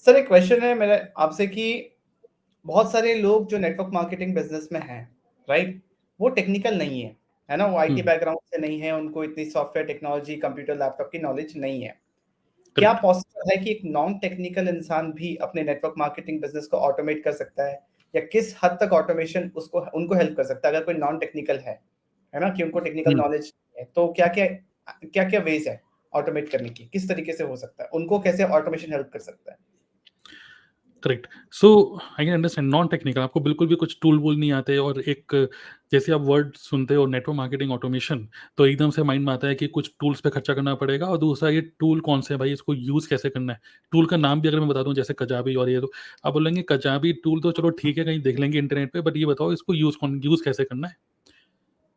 Sir एक question है मेरा आपसे कि बहुत सारे लोग जो नेटवर्क मार्केटिंग बिजनेस में हैं, राइट? वो टेक्निकल नहीं है ना? वो आईटी हम्म, बैकग्राउंड से नहीं है, उनको इतनी सॉफ्टवेयर टेक्नोलॉजी, कंप्यूटर, लैपटॉप की नॉलेज नहीं है। क्या करेक्ट। पॉसिबल है कि एक नॉन टेक्निकल इंसान भी अपने नेटवर्क मार्केटिंग बिजनेस को ऑटोमेट कर सकता है? या किस हद तक ऑटोमेशन उसको उनको हेल्प कर सकता है अगर कोई नॉन टेक्निकल है ना? कि उनको टेक्निकल हम्म, नॉलेज है, तो क्या-क्या वेज़ है ऑटोमेट करने की? किस तरीके से हो सकता है? उनको कैसे ऑटोमेशन हेल्प कर सकता है? Correct. So I can understand non technical आपको बिल्कुल भी कुछ टूल वूल नहीं आते, और एक जैसे आप वर्ड सुनते हो नेटवर्क मार्केटिंग ऑटोमेशन, तो एकदम से माइंड में आता है कि कुछ टूल्स पे खर्चा करना पड़ेगा, और दूसरा ये टूल कौन से है भाई, इसको यूज़ कैसे करना है। टूल का नाम भी अगर मैं बता दूं जैसे कजाबी और ये, तो आप बोलेंगे कजाबी टूल तो चलो ठीक है, कहीं देख लेंगे इंटरनेट पे, बट ये बताओ इसको यूज़ कैसे करना है।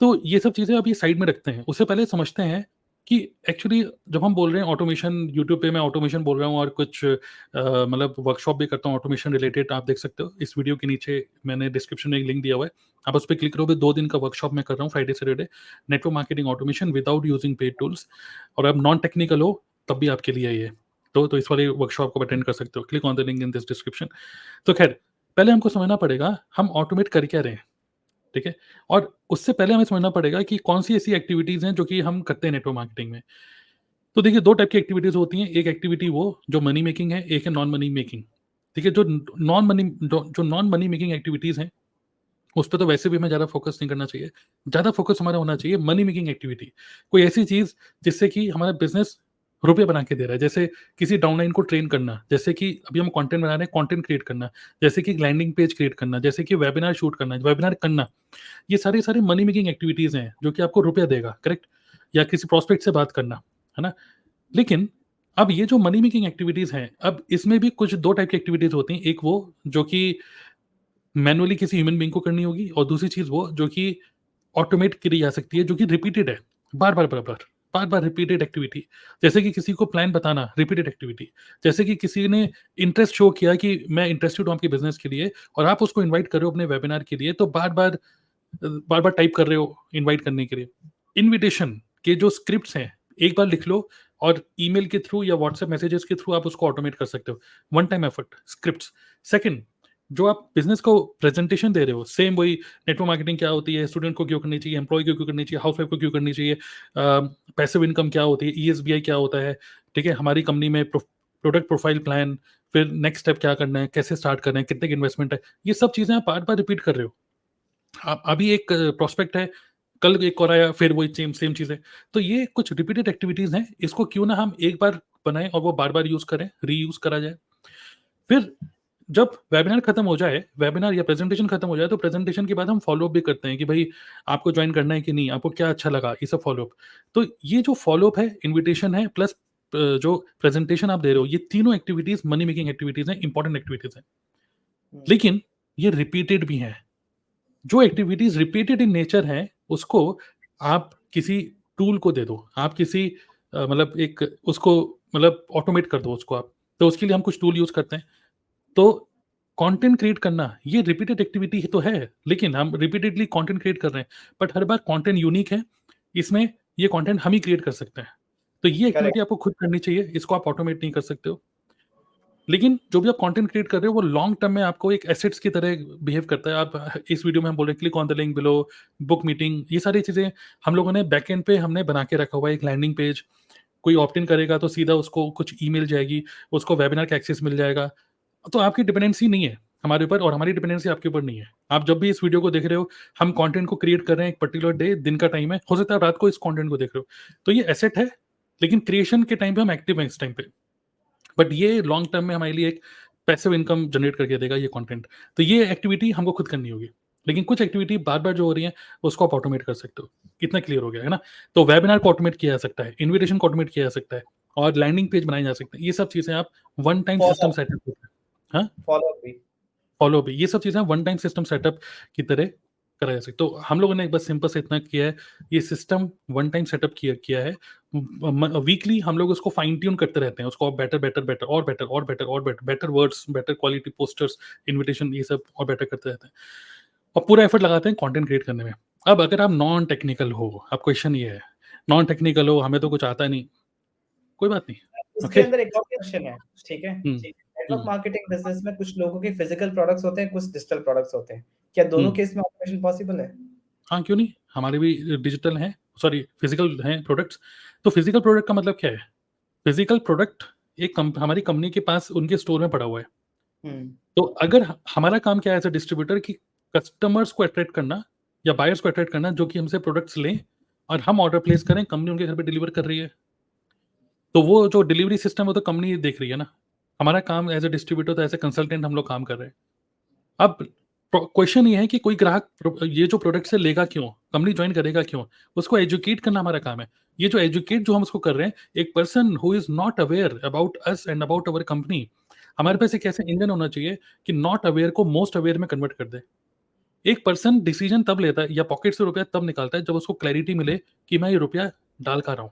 तो ये सब चीज़ें अभी साइड में रखते हैं, उससे पहले समझते हैं कि एक्चुअली जब हम बोल रहे हैं ऑटोमेशन, यूट्यूब पे मैं ऑटोमेशन बोल रहा हूँ, और कुछ मतलब वर्कशॉप भी करता हूँ ऑटोमेशन रिलेटेड, आप देख सकते हो इस वीडियो के नीचे मैंने डिस्क्रिप्शन में एक लिंक दिया हुआ है, आप उस पर क्लिक करोगे। 2 दिन का वर्कशॉप मैं कर रहा हूँ Friday Saturday, network marketing automation without using paid tools, और अब नॉन टेक्निकल हो तब भी आपके लिए ये, तो इस वाले वर्कशॉप को अटेंड कर सकते हो, click on the link in this description. तो खैर, पहले हमको समझना पड़ेगा हम ऑटोमेट कर क्या रहे हैं, ठीक है? और उससे पहले हमें समझना पड़ेगा कि कौन-सी ऐसी एक्टिविटीज़ हैं जो कि हम करते हैं नेटवर्क मार्केटिंग में। तो देखिए 2 टाइप की एक्टिविटीज़ होती हैं, एक एक्टिविटी वो जो मनी मेकिंग है, एक है नॉन मनी मेकिंग, ठीक है? जो नॉन मनी मेकिंग एक्टिविटीज़ हैं, उस पे तो वैसे भी हमें ज़्यादा फोकस नहीं करना चाहिए। ज़्यादा फोकस हमारा होना चाहिए मनी मेकिंग एक्टिविटी। कोई ऐसी चीज़ जिससे कि हमारा बिज़नेस रुपए बना के दे रहा है, जैसे किसी डाउनलाइन को ट्रेन करना, जैसे कि अभी हम कंटेंट बना रहे हैं, कंटेंट क्रिएट करना, जैसे कि लैंडिंग पेज क्रिएट करना, जैसे कि वेबिनार शूट करना, वेबिनार करना। ये सारे मनी मेकिंग एक्टिविटीज़ हैं, जो कि आपको रुपया देगा, करेक्ट? या किसी प्रॉस्पेक्ट से बात करना, है ना? लेकिन अब ये जो मनी मेकिंग एक्टिविटीज़ हैं, अब इसमें भी कुछ 2 टाइप की एक्टिविटीज़ होती हैं। एक वो जो कि मैनुअली किसी ह्यूमन बीइंग को करनी होगी, और दूसरी चीज़ वो जो कि ऑटोमेट करी जा सकती है, जो कि रिपीटेड है, बार-बार, बराबर, बार-बार रिपीटेड एक्टिविटी। जैसे कि किसी को प्लान बताना, रिपीटेड एक्टिविटी। जैसे कि किसी ने इंटरेस्ट शो किया कि मैं इंटरेस्टेड हूँ आपके बिज़नेस के लिए, और आप उसको इनवाइट कर रहे हो अपने वेबिनार के लिए, तो बार-बार टाइप कर रहे हो इनवाइट करने के लिए। इन्विटेशन के जो स्क्रिप्ट्स हैं, एक बार लिख लो, और ईमेल के थ्रू या व्हाट्सएप मैसेजेस के थ्रू आप उसको ऑटोमेट कर सकते हो। One time effort, scripts. Second, जो आप बिज़नेस को प्रेज़ेंटेशन दे रहे हो, सेम वही नेटवर्क मार्केटिंग क्या होती है, स्टूडेंट को क्यों करनी चाहिए, एम्प्लॉयी को क्यों करनी चाहिए, हाउसवाइफ को क्यों करनी चाहिए, पैसिव इनकम क्या होती है, ईएसबीआई क्या होता है, ठीक है? हमारी कंपनी में प्रोडक्ट प्रोफाइल प्लान, फिर नेक्स्ट स्टेप क्या करना है, कैसे स्टार्ट करना है, कितने की इन्वेस्टमेंट है, ये सब चीज़ें आप बार-बार रिपीट कर रहे हो। अभी एक प्रोस्पेक्ट है, कल एक और आया, फिर वही सेम सेम चीज़ें। तो ये कुछ रिपीटेड एक्टिविटीज़ हैं, इसको क्यों ना हम एक बार बनाएँ और वो बार-बार यूज़ करें, रीयूज़ करा जाए। फिर जब वेबिनार खत्म हो जाए, वेबिनार या प्रेज़ेंटेशन खत्म हो जाए, तो प्रेज़ेंटेशन के बाद हम फ़ॉलो-अप भी करते हैं कि भई आपको जॉइन करना है कि नहीं? आपको क्या अच्छा लगा? ये सब फ़ॉलो-अप। तो ये जो फ़ॉलो-अप है, इन्विटेशन है, प्लस जो प्रेज़ेंटेशन आप दे रहे हो, ये तीनों एक्टिविटीज़ मनी मेकिंग एक्टिविटीज़ हैं, इम्पोर्टेंट एक्टिविटीज़ हैं। हुँ, लेकिन ये रिपीटेड भी हैं। जो एक्टिविटीज़ रिपीटेड इन नेचर हैं, उसको आप किसी टूल को दे दो। आप किसी मतलब एक उसको मतलब ऑटोमेट कर दो उसको आप। तो उसके लिए हम कुछ टूल यूज़ करते हैं। तो कंटेंट क्रिएट करना, ये रिपीटेड एक्टिविटी ही तो है, लेकिन हम रिपीटेडली कंटेंट क्रिएट कर रहे हैं। But her bar content unique है, इसमें ये कंटेंट हम ही क्रिएट कर सकते हैं। तो ये एक्टिविटी करेक्ट। आपको खुद करनी चाहिए, इसको आप ऑटोमेट नहीं कर सकते हो। लेकिन जो भी आप कंटेंट क्रिएट कर रहे हो, वो लॉन्ग टर्म में आपको एक एसेट्स की तरह बिहेव करता है। आप इस वीडियो में हम बोल रहे हैं click on the link below, book meeting, ये सारी चीज़ें हम लोगों ने बैकएंड पे हमने बना के रखा हुआ है। एक लैंडिंग पेज, कोई ऑप्ट इन करेगा तो सीधा उसको कुछ ईमेल जाएगी, उसको वेबिनार का एक्सेस मिल जाएगा। तो आपकी डिपेंडेंसी नहीं है हमारे ऊपर, और हमारी डिपेंडेंसी आपके ऊपर नहीं है। आप जब भी इस वीडियो को देख रहे हो, हम कंटेंट को क्रिएट कर रहे हैं, एक पर्टिकुलर डे, दिन का टाइम है, हो सकता है आप रात को इस कंटेंट को देख रहे हो। तो ये एसेट है, लेकिन क्रिएशन के टाइम पे हम एक्टिव हैं इस टाइम पे। बट ये लॉन्ग टर्म में हमारे लिए एक पैसिव इनकम जनरेट करके देगा ये कंटेंट। तो ये एक्टिविटी हमको खुद करनी होगी। लेकिन कुछ एक्टिविटी बार-बार जो हो रही है, उसको आप ऑटोमेट कर सकते हो। कितना क्लियर हो गया, है ना? तो वेबिनार को ऑटोमेट किया जा सकता है, इन्विटेशन को ऑटोमेट किया जा सकता है, और लैंडिंग पेज बनाए जा सकते हैं। ये सब चीज़ें आप one time system follow up setup होता है। हाँ? फ़ॉलो-अप भी। फॉलो भी, ये सब चीज़ें वन टाइम सिस्टम सेटअप की तरह करा जा सकता है। तो हम लोगों ने बस सिंपल से इतना किया है, ये सिस्टम वन टाइम सेटअप किया किया है। वीकली हम लोग उसको फाइन ट्यून करते रहते हैं, उसको बेटर बेटर बेटर और बेटर और बेटर और better, better words, better quality posters, invitation, ये सब और बेटर करते रहते हैं, और पूरा एफर्ट लगाते हैं कंटेंट क्रिएट करने में। अब अगर आप नॉन टेक्निकल हो, अब क्वेश्चन ये है, नॉन टेक्निकल हो, हमें तो कुछ आता नहीं, कोई बात नहीं, इसके ओके। अंदर एक और क्वेश्चन है, ठीक है? हम्म, नेटवर्क मार्केटिंग बिजनेस में कुछ लोगों के फिजिकल प्रोडक्ट्स होते हैं, कुछ डिजिटल प्रोडक्ट्स होते हैं। क्या दोनों केस में ऑटोमेशन पॉसिबल है? हाँ, क्यों नहीं? हमारे भी डिजिटल हैं, सॉरी फिजिकल हैं प्रोडक्ट्स। तो फिजिकल प्रोडक्ट का मतलब क्या है? फिजिकल प्रोडक्ट एक हमारी कंपनी के पास उनके स्टोर में पड़ा हुआ है। तो अगर हमारा काम क्या है एज अ डिस्ट्रीब्यूटर कि कस्टमर्स को अट्रैक्ट करना या बायर्स को अट्रैक्ट करना जो कि हमसे प्रोडक्ट्स लें और हम ऑर्डर प्लेस करें, कंपनी उनके घर पे डिलीवर कर रही है। तो वो जो डिलीवरी सिस्टम है तो कंपनी देख रही है ना। हमारा काम एज अ डिस्ट्रीब्यूटर तो एज ए कंसल्टेंट हम लोग काम कर रहे हैं। अब क्वेश्चन ये है कि कोई ग्राहक ये जो प्रोडक्ट से लेगा क्यों, कंपनी ज्वाइन करेगा क्यों, उसको एजुकेट करना हमारा काम है। ये जो एजुकेट जो हम उसको कर रहे हैं, एक person who is not aware about us and about our company, हमारे पास एक ऐसा इंजन होना चाहिए कि नॉट अवेयर को मोस्ट अवेयर में कन्वर्ट कर दे। एक पर्सन डिसीजन तब लेता है या पॉकेट से रुपया तब निकालता है जब उसको क्लैरिटी मिले कि मैं ये रुपया डाल कर रहा हूँ,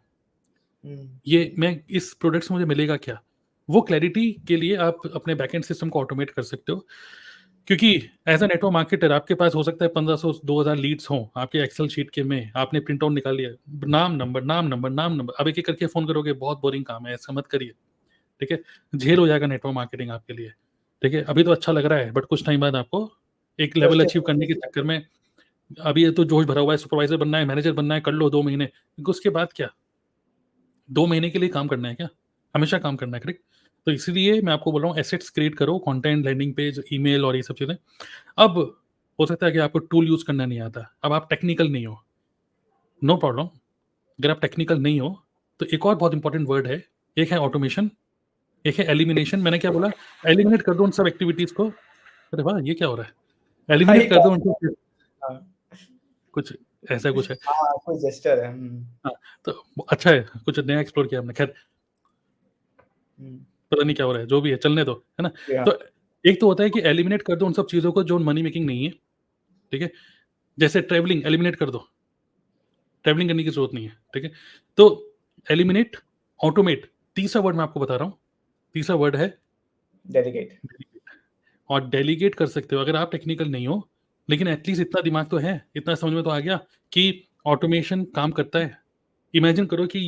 ये मैं इस प्रोडक्ट से मुझे मिलेगा क्या। वो क्लैरिटी के लिए आप अपने बैकएंड सिस्टम को ऑटोमेट कर सकते हो, क्योंकि एज अ नेटवर्क मार्केटर आपके पास हो सकता है 1500-2000 लीड्स हों आपके एक्सेल शीट के में, आपने प्रिंट आउट निकाल लिया, नाम नंबर नाम नंबर नाम नंबर, अब एक एक करके फोन करोगे, बहुत बोरिंग काम है, ऐसा मत करिए। ठीक है, झेल हो जाएगा नेटवर्क मार्केटिंग आपके लिए। ठीक है, अभी तो अच्छा लग रहा है बट कुछ टाइम बाद आपको एक लेवल अचीव करने के चक्कर में, अभी ये तो जोश भरा हुआ है, सुपरवाइजर बनना है, मैनेजर बनना है, कर लो 2 महीने, उसके बाद क्या? 2 महीने के लिए काम करना है क्या? हमेशा काम करना है, करेक्ट? तो इसीलिए मैं आपको बोल रहा हूँ एसेट्स क्रिएट करो, कंटेंट, लैंडिंग पेज, ईमेल और ये सब चीजें। अब हो सकता है कि आपको टूल यूज करना नहीं आता, अब आप टेक्निकल नहीं हो, नो प्रॉब्लम। अगर आप टेक्निकल नहीं हो तो एक और बहुत इंपॉर्टेंट वर्ड है, एक है ऑटोमेशन, एक है एलिमिनेशन। मैंने क्या बोला? एलिमिनेट कर दो उन सब एक्टिविटीज को। अरे वाह, ये क्या हो रहा है? हाँ, एलिमिनेट ये कर दो उनको, हाँ, कुछ ऐसा कुछ है। हाँ, कोई जेस्चर है। हाँ, तो अच्छा है, कुछ नया एक्सप्लोर किया हमने। खैर, पता नहीं क्या हो रहा है, जो भी है चलने दो, है ना। या तो एक तो होता है कि एलिमिनेट कर दो उन सब चीजों को जो मनी मेकिंग नहीं है। ठीक है, जैसे ट्रेवलिंग एलिमिनेट कर दो, ट्रेवलिंग करने की जरूरत नहीं है। ठीक है, तो एलिमिनेट, ऑटोमेट, तीसरा वर्ड मैं आपको बता रहा हूँ, तीसरा वर्ड है डेलीगेट। delegate। और डेलीगेट कर सकते हो अगर आप टेक्निकल नहीं हो, लेकिन एटलीस्ट इतना दिमाग तो है, इतना समझ में तो आ गया कि ऑटोमेशन काम करता है। इमेजिन करो कि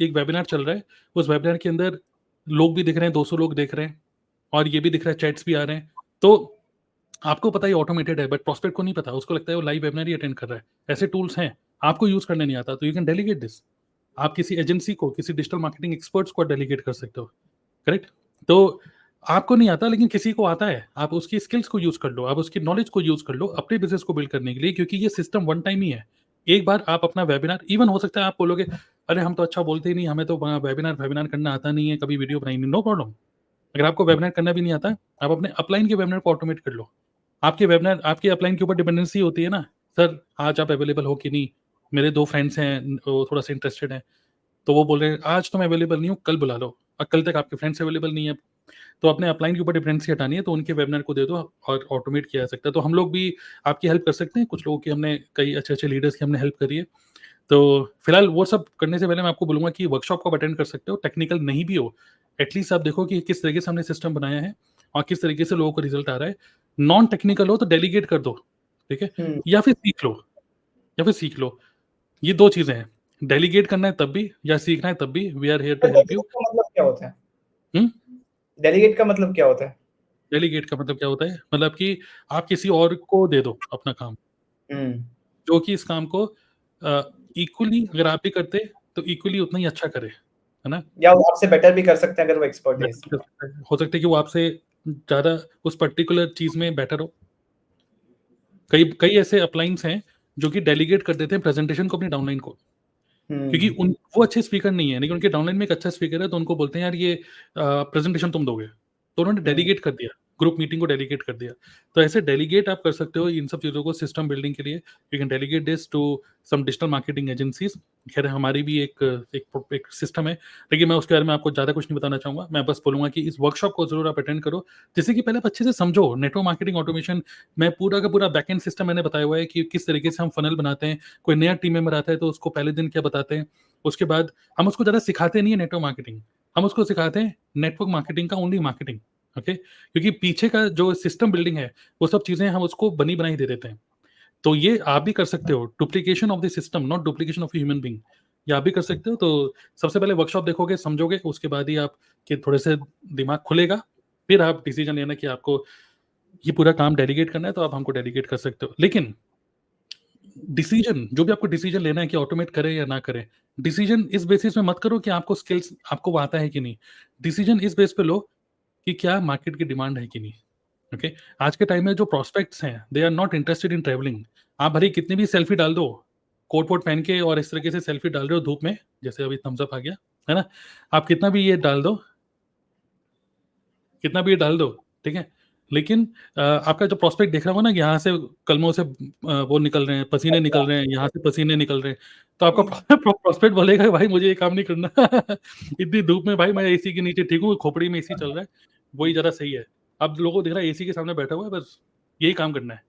एक वेबिनार चल रहा है, उस वेबिनार के अंदर लोग भी दिख रहे हैं, 200 लोग देख रहे हैं, और ये भी दिख रहा है, चैट्स भी आ रहे हैं। तो आपको पता है ऑटोमेटेड है, बट प्रोस्पेक्ट को नहीं पता, उसको लगता है वो लाइव वेबिनार ही अटेंड कर रहा है। ऐसे टूल्स हैं, आपको यूज करने नहीं आता, तो यू कैन डेलीगेट दिस। आप किसी एजेंसी को, किसी डिजिटल मार्केटिंग एक्सपर्ट्स को डेलीगेट कर सकते हो, करेक्ट? तो आपको नहीं आता लेकिन किसी को आता है, आप उसकी स्किल्स को यूज कर लो, आप उसकी नॉलेज को यूज कर लो अपने बिजनेस को बिल्ड करने के लिए, क्योंकि ये सिस्टम वन टाइम ही है। एक बार आप अपना वेबिनार, इवन हो सकता है आप बोलोगे अरे हम तो अच्छा बोलते ही नहीं, हमें तो वेबिनार वेबिनार करना आता नहीं है, कभी वीडियो बनाई नहीं, नो प्रॉब्लम। अगर आपको वेबिनार करना भी नहीं आता, आप अपने अपलाइन के वेबिनार को ऑटोमेट कर लो। आपके वेबिनार, आपके अपलाइन के ऊपर डिपेंडेंसी होती है ना, सर आज आप अवेलेबल हो कि नहीं, मेरे 2 फ्रेंड्स हैं वो थोड़ा सा इंटरेस्टेड हैं, तो वो बोल रहे हैं आज तो मैं अवेलेबल नहीं हूँ, कल बुला लो, और कल तक आपके फ्रेंड्स अवेलेबल नहीं है, तो अपने अपलाइन के ऊपर डिपेंडेंसी हटानी है, तो उनके वेबिनार को दे दो और ऑटोमेट किया जा सकता है। तो हम लोग भी आपकी हेल्प कर सकते हैं, कुछ लोगों की हमने, कई अच्छे अच्छे लीडर्स की हमने हेल्प करी है। तो फिलहाल वो सब करने से पहले मैं आपको बोलूंगा कि वर्कशॉप को अटेंड कर सकते हो, टेक्निकल नहीं भी हो, एटलीस्ट आप देखो कि किस तरीके से हमने सिस्टम बनाया है और किस तरीके से लोगों को रिजल्ट आ रहा है। नॉन टेक्निकल हो तो डेलीगेट कर दो, ठीक है, या फिर सीख लो, या फिर सीख लो। ये 2 चीजें हैं, डेलीगेट करना है तब भी या सीखना है तब भी, we are here to help you. Delegate का मतलब क्या होता है? हम्म डेलीगेट का मतलब क्या होता है? डेलीगेट का मतलब क्या होता है? मतलब कि आप किसी और को दे दो अपना काम, हम्म जो कि इस काम को इक्वली अगर आप भी करते तो इक्वली उतना ही अच्छा करे, है ना। या वो आपसे बेटर भी कर सकते हैं अगर वो एक्सपर्ट है इसमें। हो सकता है कि वो आपसे ज़्यादा उस पर्टिकुलर चीज़ में बेटर हो। कई कई ऐसे अपलाइंस हैं जो कि डेलीगेट कर देते हैं प्रेजेंटेशन को अपनी डाउनलाइन को, क्योंकि उन वो अच्छे स्पीकर नहीं है लेकिन उनके डाउनलाइन में एक अच्छा स्पीकर है, तो उनको बोलते हैं यार ये प्रेजेंटेशन तुम दोगे, तो उन्होंने डेलीगेट कर दिया, ग्रुप मीटिंग को डेलीगेट कर दिया। तो ऐसे डेलीगेट आप कर सकते हो इन सब चीज़ों को सिस्टम बिल्डिंग के लिए। You can delegate this to some digital marketing agencies. खैर हमारी भी एक सिस्टम है, लेकिन मैं उसके बारे में आपको ज़्यादा कुछ नहीं बताना चाहूँगा। मैं बस बोलूँगा कि इस वर्कशॉप को जरूर आप अटेंड करो, जिससे कि पहले आप अच्छे से समझो नेटवर्क मार्केटिंग ऑटोमेशन में पूरा का पूरा बैकएंड सिस्टम मैंने बताया हुआ है कि किस तरीके से हम फनल बनाते हैं। कोई नया टीम मेंबर आता है तो उसको पहले दिन क्या बताते हैं, उसके बाद हम उसको ज़्यादा सिखाते नहीं है नेटवर्क मार्केटिंग, हम उसको सिखाते हैं नेटवर्क मार्केटिंग का ओनली मार्केटिंग। ओके, क्योंकि पीछे का जो सिस्टम बिल्डिंग है वो सब चीजें हम उसको बनी बनाई दे देते हैं। तो ये आप भी कर सकते हो, duplication of the system, not duplication of human being, ये आप भी कर सकते हो। तो सबसे पहले वर्कशॉप देखोगे, समझोगे, उसके बाद ही आप के थोड़े से दिमाग खुलेगा फिर आप डिसीजन लेना कि आपको ये पूरा काम डेलीगेट करना है तो आप हमको डेलीगेट कर सकते हो। लेकिन डिसीजन जो भी आपको डिसीजन लेना है कि ऑटोमेट करें या ना करें, डिसीजन इस बेसिस में मत करो कि आपको स्किल्स आपको वो आता है कि नहीं। डिसीजन इस बेस पे लो कि क्या मार्केट की डिमांड है कि नहीं। ओके, आज के टाइम में जो प्रोस्पेक्ट्स हैं they are not interested in travelling. आप भले कितनी भी सेल्फी डाल दो, कोट वोट पहन के और इस तरीके से सेल्फी डाल रहे हो धूप में, जैसे अभी थम्स अप आ गया है ना, आप कितना भी ये डाल दो, कितना भी ये डाल दो, ठीक है, लेकिन आपका जो प्रोस्पेक्ट देख रहा हो ना कि यहाँ से कलमों से वो निकल रहे हैं, पसीने निकल रहे हैं, यहाँ से पसीने निकल रहे हैं, तो आपका प्रोस्पेक्ट बोलेगा कि भाई मुझे ये काम नहीं करना इतनी धूप में भाई मैं एसी के नीचे ठीक हूँ, खोपड़ी में एसी चल रहा है, वही जरा सही है। अब लोगों को दिख रहा है एसी के सामने बैठा हुआ है, बस यही काम करना है।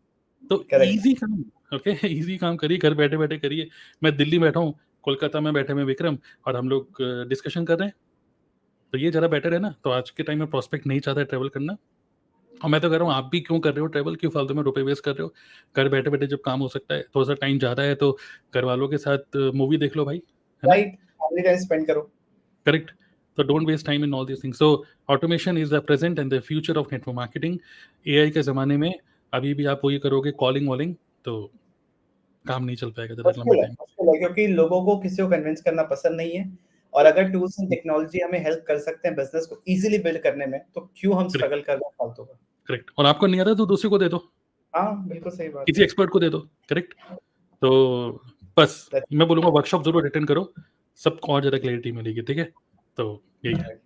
तो करेक्ट। इजी काम, ओके, इजी काम करिए, घर बैठे बैठे करिए। मैं दिल्ली बैठा हूँ, कोलकाता में बैठे में विक्रम, और हम लोग डिस्कशन कर रहे हैं, तो ये ज़रा बेटर है ना। तो आज के टाइम में प्रोस्पेक्ट नहीं चाहता है ट्रैवल करना, और मैं तो कह रहा हूँ आप भी क्यों कर रहे हो ट्रैवल, क्यों फालतू में रुपए वेस्ट कर रहे हो। घर बैठे बैठे जब काम हो सकता है, थोड़ा सा टाइम ज़्यादा है तो घर वालों के साथ मूवी देख लो भाई, है ना। राइट, फैमिली टाइम स्पेंड करो। करेक्ट। तो don't waste time in all this things. So automation is the present and the future of network marketing. AI के ज़माने में अभी भी आप वही करोगे कॉलिंग वॉलिंग, तो काम नहीं चल पाएगा ज़्यादा लंबे टाइम। मुश्किल है क्योंकि लोगों को किसी को कन्विंस करना पसंद नहीं है, और अगर टूल्स एंड टेक्नोलॉजी हमें हेल्प कर सकते हैं बिजनेस को इजीली बिल्ड करने में, तो क्यों हम करेक्ट, स्ट्रगल कर रहे हैं फालतू का। करेक्ट। और आपको नहीं आता तो दूसरे को दे दो, हाँ, बिल्कुल सही बात किसी है। एक्सपर्ट को दे दो। करेक्ट। तो बस That's मैं बोलूँगा वर्कशॉप ज़रूर अटेंड करो, सबको और ज़्यादा क्लैरिटी मिलेगी, ठीक है? तो यही है। right.